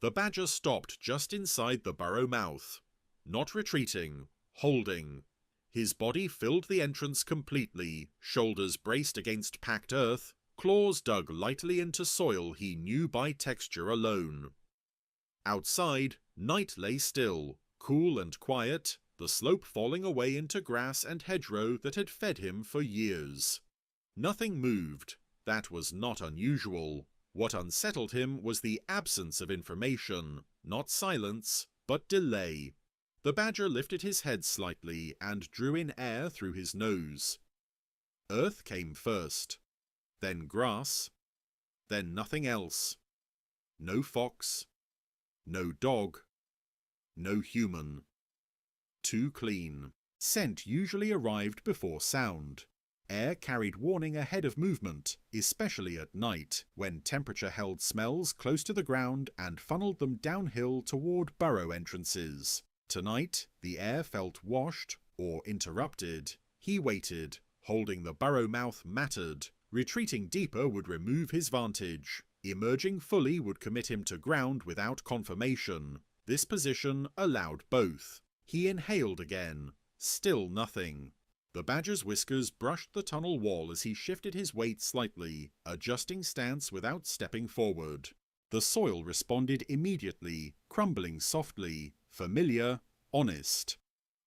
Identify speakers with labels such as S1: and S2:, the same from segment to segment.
S1: The badger stopped just inside the burrow mouth. Not retreating, holding. His body filled the entrance completely, shoulders braced against packed earth, claws dug lightly into soil he knew by texture alone. Outside, night lay still, cool and quiet, the slope falling away into grass and hedgerow that had fed him for years. Nothing moved. That was not unusual. What unsettled him was the absence of information, not silence, but delay. The badger lifted his head slightly and drew in air through his nose. Earth came first, then grass, then nothing else. No fox, no dog, no human. Too clean. Scent usually arrived before sound. Air carried warning ahead of movement, especially at night, when temperature held smells close to the ground and funneled them downhill toward burrow entrances. Tonight, the air felt washed or interrupted. He waited, holding the burrow mouth mattered. Retreating deeper would remove his vantage. Emerging fully would commit him to ground without confirmation. This position allowed both. He inhaled again. Still nothing. The badger's whiskers brushed the tunnel wall as he shifted his weight slightly, adjusting stance without stepping forward. The soil responded immediately, crumbling softly, familiar, honest.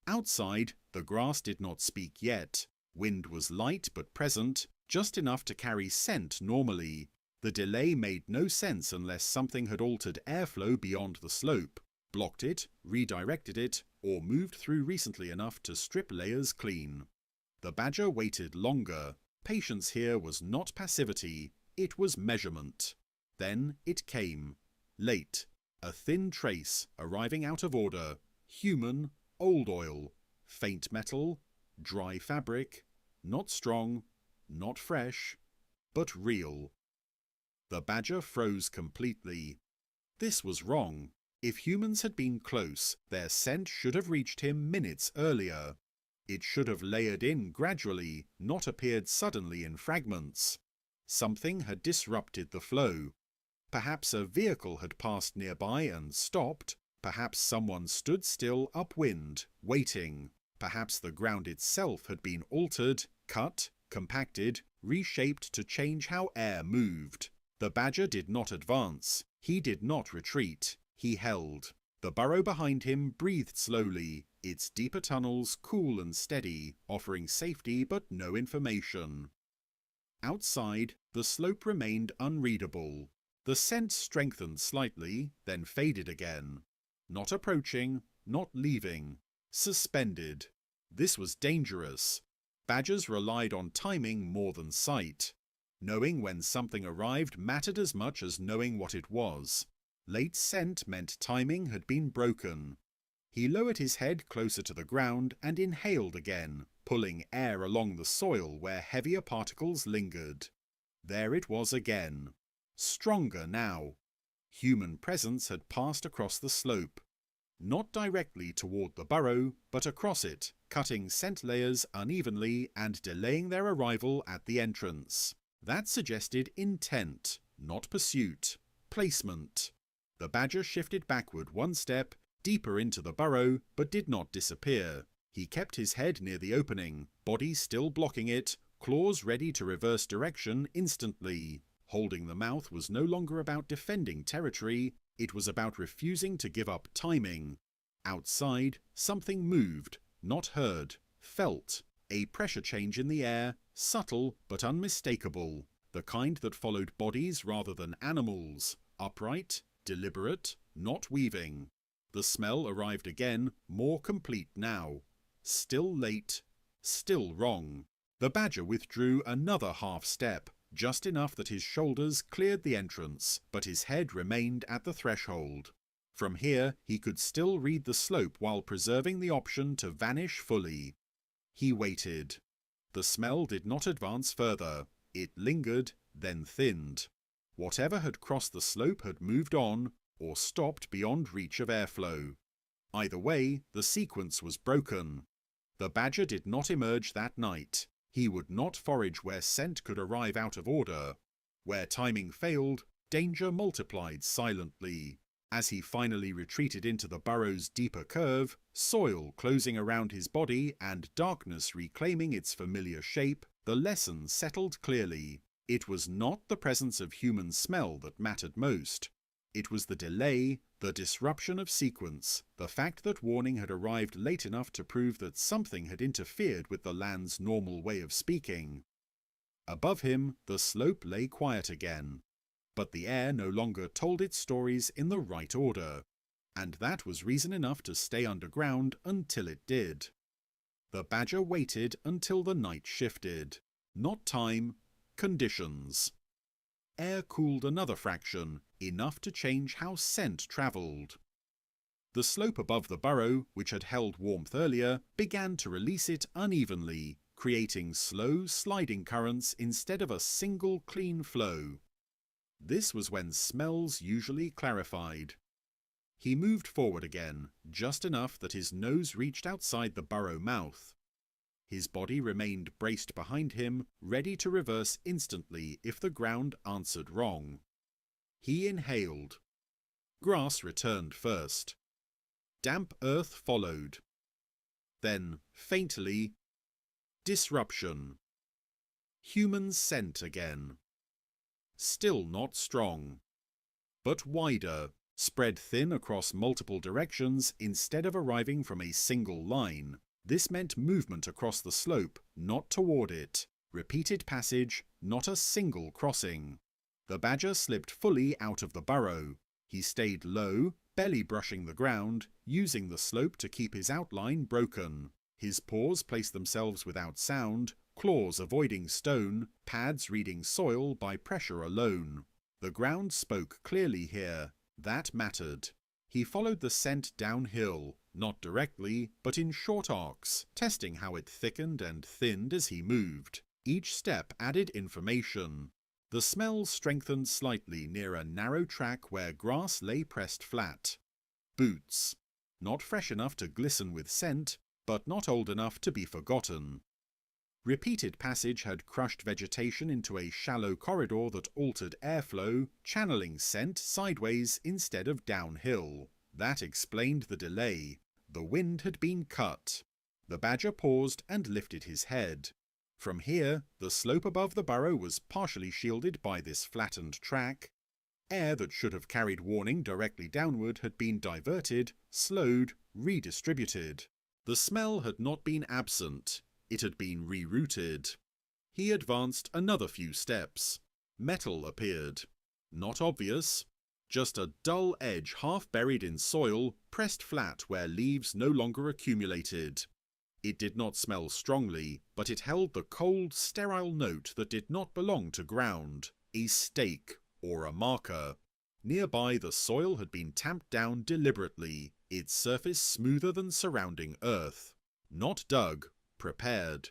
S1: Outside, the grass did not speak yet. Wind was light but present, just enough to carry scent normally. The delay made no sense unless something had altered airflow beyond the slope, blocked it, redirected it, or moved through recently enough to strip layers clean. The badger waited longer. Patience here was not passivity, it was measurement. Then it came. Late. A thin trace, arriving out of order. Human, old oil. Faint metal. Dry fabric. Not strong. Not fresh. But real. The badger froze completely. This was wrong. If humans had been close, their scent should have reached him minutes earlier. It should have layered in gradually, not appeared suddenly in fragments. Something had disrupted the flow. Perhaps a vehicle had passed nearby and stopped. Perhaps someone stood still upwind, waiting. Perhaps the ground itself had been altered, cut, compacted, reshaped to change how air moved. The badger did not advance. He did not retreat. He held. The burrow behind him breathed slowly, its deeper tunnels cool and steady, offering safety but no information. Outside, the slope remained unreadable. The scent strengthened slightly, then faded again. Not approaching, not leaving. Suspended. This was dangerous. Badgers relied on timing more than sight. Knowing when something arrived mattered as much as knowing what it was. Late scent meant timing had been broken. He lowered his head closer to the ground and inhaled again, pulling air along the soil where heavier particles lingered. There it was again. Stronger now. Human presence had passed across the slope. Not directly toward the burrow, but across it, cutting scent layers unevenly and delaying their arrival at the entrance. That suggested intent, not pursuit. Placement. The badger shifted backward one step, deeper into the burrow, but did not disappear. He kept his head near the opening, body still blocking it, claws ready to reverse direction instantly. Holding the mouth was no longer about defending territory, it was about refusing to give up timing. Outside, something moved, not heard, felt. A pressure change in the air, subtle but unmistakable. The kind that followed bodies rather than animals. Upright, deliberate, not weaving. The smell arrived again, more complete now. Still late, still wrong. The badger withdrew another half step, just enough that his shoulders cleared the entrance, but his head remained at the threshold. From here, he could still read the slope while preserving the option to vanish fully. He waited. The smell did not advance further. It lingered, then thinned. Whatever had crossed the slope had moved on, or stopped beyond reach of airflow. Either way, the sequence was broken. The badger did not emerge that night. He would not forage where scent could arrive out of order. Where timing failed, danger multiplied silently. As he finally retreated into the burrow's deeper curve, soil closing around his body and darkness reclaiming its familiar shape, the lesson settled clearly. It was not the presence of human smell that mattered most. It was the delay, the disruption of sequence, the fact that warning had arrived late enough to prove that something had interfered with the land's normal way of speaking. Above him, the slope lay quiet again. But the air no longer told its stories in the right order, and that was reason enough to stay underground until it did. The badger waited until the night shifted. Not time, conditions. Air cooled another fraction, enough to change how scent travelled. The slope above the burrow, which had held warmth earlier, began to release it unevenly, creating slow, sliding currents instead of a single clean flow. This was when smells usually clarified. He moved forward again, just enough that his nose reached outside the burrow mouth. His body remained braced behind him, ready to reverse instantly if the ground answered wrong. He inhaled. Grass returned first. Damp earth followed. Then, faintly, disruption. Human scent again. Still not strong, but wider, spread thin across multiple directions instead of arriving from a single line. This meant movement across the slope, not toward it. Repeated passage, not a single crossing. The badger slipped fully out of the burrow. He stayed low, belly brushing the ground, using the slope to keep his outline broken. His paws placed themselves without sound, claws avoiding stone, pads reading soil by pressure alone. The ground spoke clearly here. That mattered. He followed the scent downhill, not directly, but in short arcs, testing how it thickened and thinned as he moved. Each step added information. The smell strengthened slightly near a narrow track where grass lay pressed flat. Boots. Not fresh enough to glisten with scent, but not old enough to be forgotten. Repeated passage had crushed vegetation into a shallow corridor that altered airflow, channeling scent sideways instead of downhill. That explained the delay. The wind had been cut. The badger paused and lifted his head. From here, the slope above the burrow was partially shielded by this flattened track. Air that should have carried warning directly downward had been diverted, slowed, redistributed. The smell had not been absent. It had been rerouted. He advanced another few steps. Metal appeared. Not obvious. Just a dull edge half buried in soil, pressed flat where leaves no longer accumulated. It did not smell strongly, but it held the cold, sterile note that did not belong to ground, a stake or a marker. Nearby, the soil had been tamped down deliberately, its surface smoother than surrounding earth. Not dug, prepared.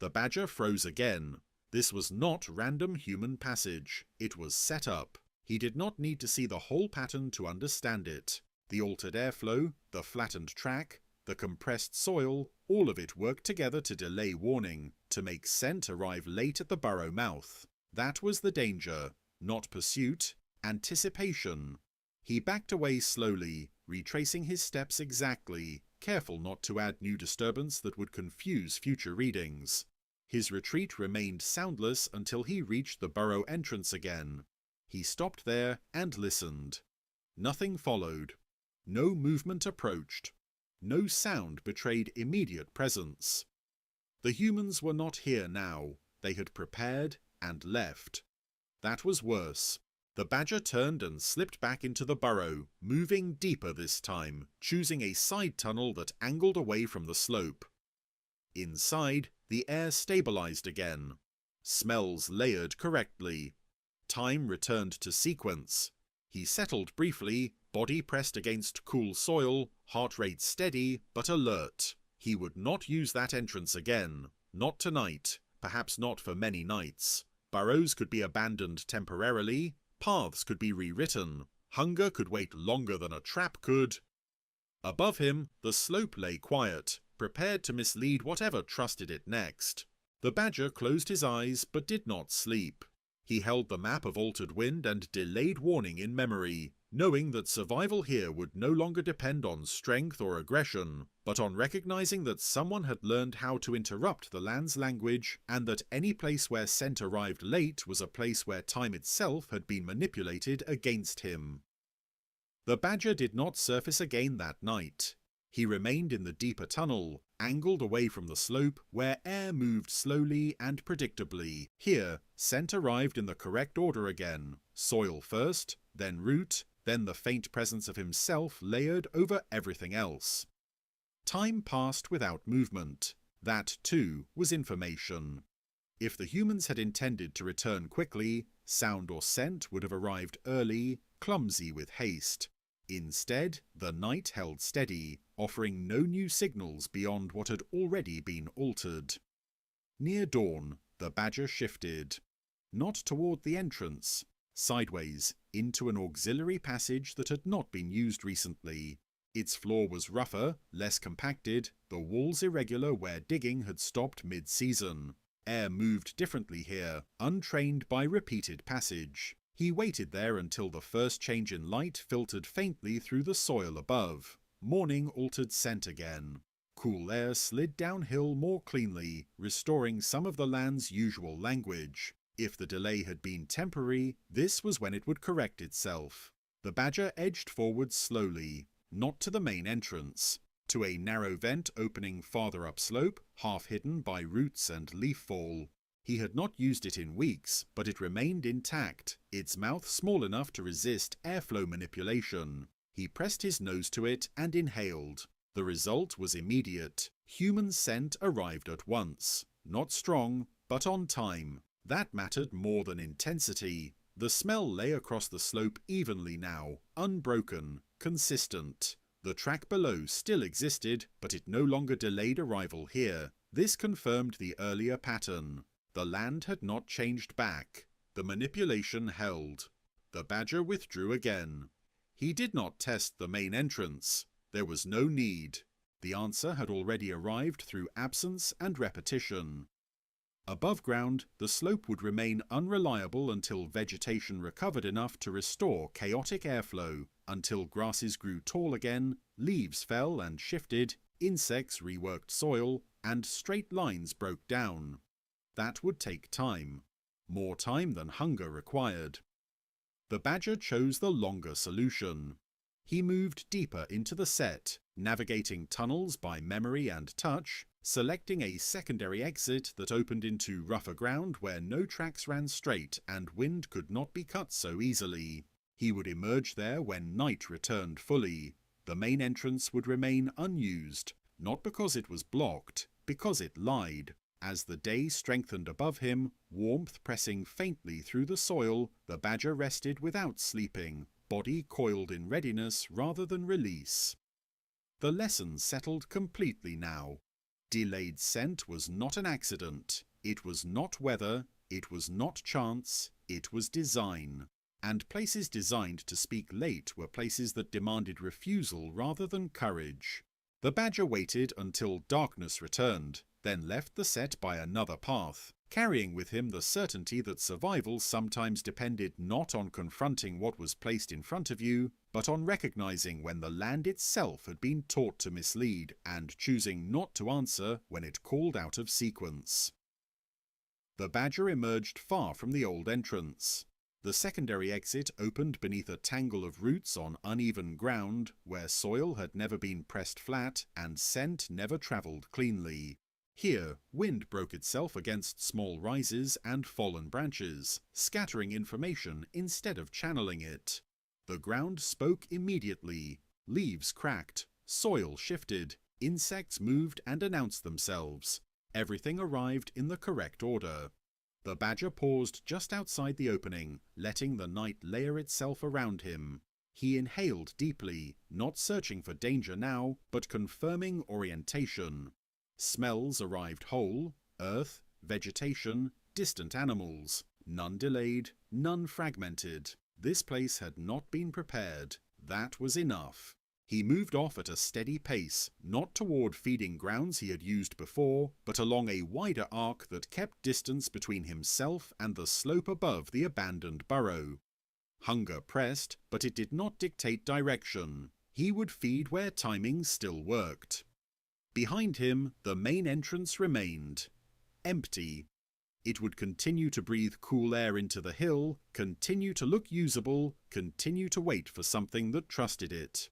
S1: The badger froze again. This was not random human passage. It was set up. He did not need to see the whole pattern to understand it. The altered airflow, the flattened track, the compressed soil, all of it worked together to delay warning, to make scent arrive late at the burrow mouth. That was the danger. Not pursuit, anticipation. He backed away slowly, retracing his steps exactly, careful not to add new disturbance that would confuse future readings. His retreat remained soundless until he reached the burrow entrance again. He stopped there and listened. Nothing followed. No movement approached. No sound betrayed immediate presence. The humans were not here now. They had prepared and left. That was worse. The badger turned and slipped back into the burrow, moving deeper this time, choosing a side tunnel that angled away from the slope. Inside, the air stabilized again. Smells layered correctly. Time returned to sequence. He settled briefly, body pressed against cool soil, heart rate steady but alert. He would not use that entrance again. Not tonight, perhaps not for many nights. Burrows could be abandoned temporarily, paths could be rewritten, hunger could wait longer than a trap could. Above him, the slope lay quiet, prepared to mislead whatever trusted it next. The badger closed his eyes but did not sleep. He held the map of altered wind and delayed warning in memory, Knowing that survival here would no longer depend on strength or aggression, but on recognizing that someone had learned how to interrupt the land's language, and that any place where scent arrived late was a place where time itself had been manipulated against him. The badger did not surface again that night. He remained in the deeper tunnel, angled away from the slope, where air moved slowly and predictably. Here, scent arrived in the correct order again: soil first, then root, then the faint presence of himself layered over everything else. Time passed without movement. That, too, was information. If the humans had intended to return quickly, sound or scent would have arrived early, clumsy with haste. Instead, the night held steady, offering no new signals beyond what had already been altered. Near dawn, the badger shifted. Not toward the entrance, sideways, into an auxiliary passage that had not been used recently. Its floor was rougher, less compacted, the walls irregular where digging had stopped mid-season. Air moved differently here, untrained by repeated passage. He waited there until the first change in light filtered faintly through the soil above. Morning altered scent again. Cool air slid downhill more cleanly, restoring some of the land's usual language. If the delay had been temporary, this was when it would correct itself. The badger edged forward slowly, not to the main entrance, to a narrow vent opening farther upslope, half hidden by roots and leaf fall. He had not used it in weeks, but it remained intact, its mouth small enough to resist airflow manipulation. He pressed his nose to it and inhaled. The result was immediate. Human scent arrived at once. Not strong, but on time. That mattered more than intensity. The smell lay across the slope evenly now, unbroken, consistent. The track below still existed, but it no longer delayed arrival here. This confirmed the earlier pattern. The land had not changed back. The manipulation held. The badger withdrew again. He did not test the main entrance. There was no need. The answer had already arrived through absence and repetition. Above ground, the slope would remain unreliable until vegetation recovered enough to restore chaotic airflow, until grasses grew tall again, leaves fell and shifted, insects reworked soil, and straight lines broke down. That would take time. More time than hunger required. The badger chose the longer solution. He moved deeper into the set, navigating tunnels by memory and touch, selecting a secondary exit that opened into rougher ground where no tracks ran straight and wind could not be cut so easily. He would emerge there when night returned fully. The main entrance would remain unused, not because it was blocked, because it lied. As the day strengthened above him, warmth pressing faintly through the soil, the badger rested without sleeping, body coiled in readiness rather than release. The lesson settled completely now. Delayed scent was not an accident. It was not weather. It was not chance. It was design. And places designed to speak late were places that demanded refusal rather than courage. The badger waited until darkness returned, then left the set by another path, carrying with him the certainty that survival sometimes depended not on confronting what was placed in front of you, but on recognizing when the land itself had been taught to mislead and choosing not to answer when it called out of sequence. The badger emerged far from the old entrance. The secondary exit opened beneath a tangle of roots on uneven ground where soil had never been pressed flat and scent never travelled cleanly. Here, wind broke itself against small rises and fallen branches, scattering information instead of channeling it. The ground spoke immediately. Leaves cracked, soil shifted, insects moved and announced themselves. Everything arrived in the correct order. The badger paused just outside the opening, letting the night layer itself around him. He inhaled deeply, not searching for danger now, but confirming orientation. Smells arrived whole: earth, vegetation, distant animals. None delayed, none fragmented. This place had not been prepared. That was enough. He moved off at a steady pace, not toward feeding grounds he had used before, but along a wider arc that kept distance between himself and the slope above the abandoned burrow. Hunger pressed, but it did not dictate direction. He would feed where timing still worked. Behind him, the main entrance remained empty. It would continue to breathe cool air into the hill, continue to look usable, continue to wait for something that trusted it.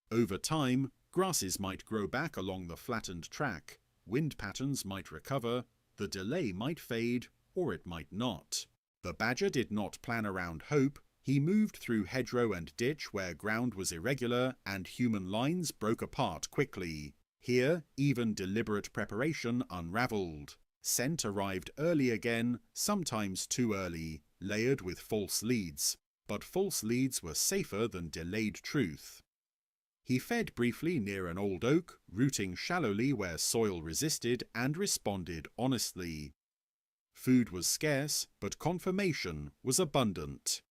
S1: Over time, grasses might grow back along the flattened track, wind patterns might recover, the delay might fade, or it might not. The badger did not plan around hope. He moved through hedgerow and ditch where ground was irregular and human lines broke apart quickly. Here, even deliberate preparation unravelled. Scent arrived early again, sometimes too early, layered with false leads. But false leads were safer than delayed truth. He fed briefly near an old oak, rooting shallowly where soil resisted, and responded honestly. Food was scarce, but confirmation was abundant.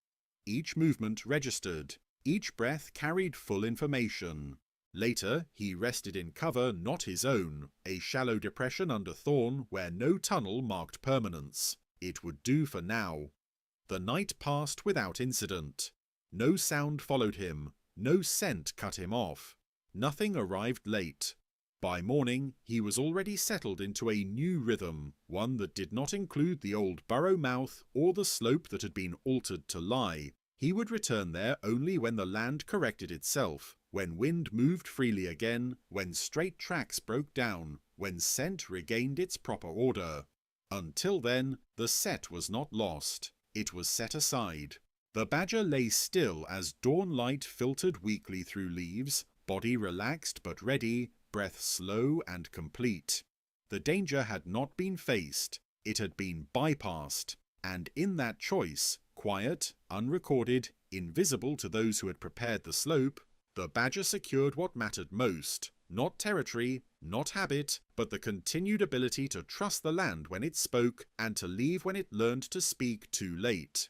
S1: Each movement registered. Each breath carried full information. Later, he rested in cover not his own, a shallow depression under thorn where no tunnel marked permanence. It would do for now. The night passed without incident. No sound followed him. No scent cut him off. Nothing arrived late. By morning, he was already settled into a new rhythm, one that did not include the old burrow mouth or the slope that had been altered to lie. He would return there only when the land corrected itself, when wind moved freely again, when straight tracks broke down, when scent regained its proper order. Until then, the set was not lost. It was set aside. The badger lay still as dawn light filtered weakly through leaves, body relaxed but ready, breath slow and complete. The danger had not been faced, it had been bypassed, and in that choice, quiet, unrecorded, invisible to those who had prepared the slope, the badger secured what mattered most, not territory, not habit, but the continued ability to trust the land when it spoke and to leave when it learned to speak too late.